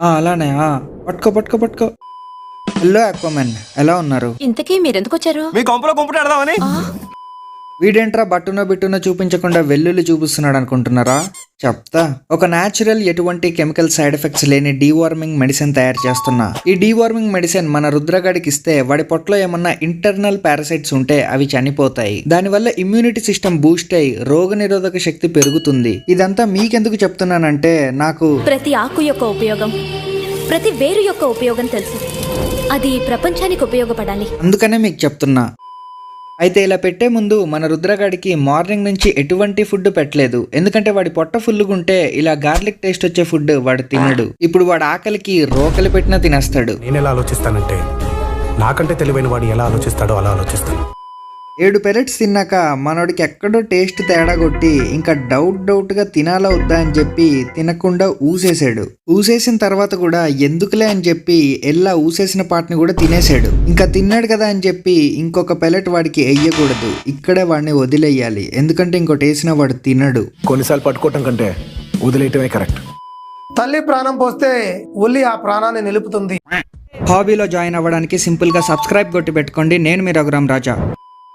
అలానే పట్టుకో పట్టుకో పట్టుకో. హలో అక్వామన్, ఎలా ఉన్నారు? ఇంతకీ మీరెందుకు వచ్చారు? మీ కొంపలో కుంపటి ఆడదామని. వీడేంట్రా బట్టునో బిట్టునో చూపించకుండా వెల్లుల్లి చూపిస్తున్నాడు అనుకుంటున్నారా? చెప్తా. ఒక న్యాచురల్, ఎటువంటి కెమికల్ సైడ్ ఎఫెక్ట్స్ లేని డీవార్మింగ్ మెడిసిన్ తయారు చేస్తున్నా. ఈ డీవార్మింగ్ మెడిసిన్ మన రుద్రగాడికి ఇస్తే వాడి పొట్టలో ఏమన్నా ఇంటర్నల్ పారాసైట్స్ ఉంటే అవి చనిపోతాయి. దానివల్ల ఇమ్యూనిటీ సిస్టమ్ బూస్ట్ అయ్యి రోగ నిరోధక శక్తి పెరుగుతుంది. ఇదంతా మీకెందుకు చెప్తున్నానంటే, నాకు ప్రతి ఆకు యొక్క ఉపయోగం, ప్రతి వేరు యొక్క ఉపయోగం తెలుసు. అది ప్రపంచానికి ఉపయోగపడాలి. అందుకనే మీకు చెప్తున్నా. అయితే ఇలా పెట్టే ముందు మన రుద్రగాడికి మార్నింగ్ నుంచి ఎటువంటి ఫుడ్ పెట్టలేదు. ఎందుకంటే వాడి పొట్ట ఫుల్లుగుంటే ఇలా గార్లిక్ టేస్ట్ వచ్చే ఫుడ్ వాడు తినడు. ఇప్పుడు వాడు ఆకలికి రోకలి పెట్టినా తినేస్తాడు. నేను ఎలా ఆలోచిస్తానంటే, నాకంటే తెలివైన వాడు ఎలా ఆలోచిస్తాడో అలా ఆలోచిస్తాను. 7 పెలెట్స్ తిన్నాక మనోడికి ఎక్కడో టేస్ట్ తేడా కొట్టి ఇంకా డౌట్ గా తినాలా వద్దా అని చెప్పి తినకుండా ఊసేసాడు. ఊసేసిన తర్వాత కూడా ఎందుకులే అని చెప్పి ఎల్లా ఊసేసిన పాటని కూడా తినేసాడు. ఇంకా తిన్నాడు కదా అని చెప్పి ఇంకొక పెలెట్ వాడికి వేయకూడదు. ఇక్కడే వాడిని వదిలేయాలి. ఎందుకంటే ఇంకోటి వేసిన వాడు తినడు. కొన్నిసార్లు పట్టుకోవటం కంటే వదిలేయటమే కరెక్ట్. తల్లి ప్రాణం పోస్తే ఒల్లి ఆ ప్రాణాన్ని నిలుపుతుంది. హాబీలో జాయిన్ అవ్వడానికి సింపుల్ గా సబ్స్క్రైబ్ కొట్టి పెట్టుకోండి. నేను మీ రఘురామ్ రాజా.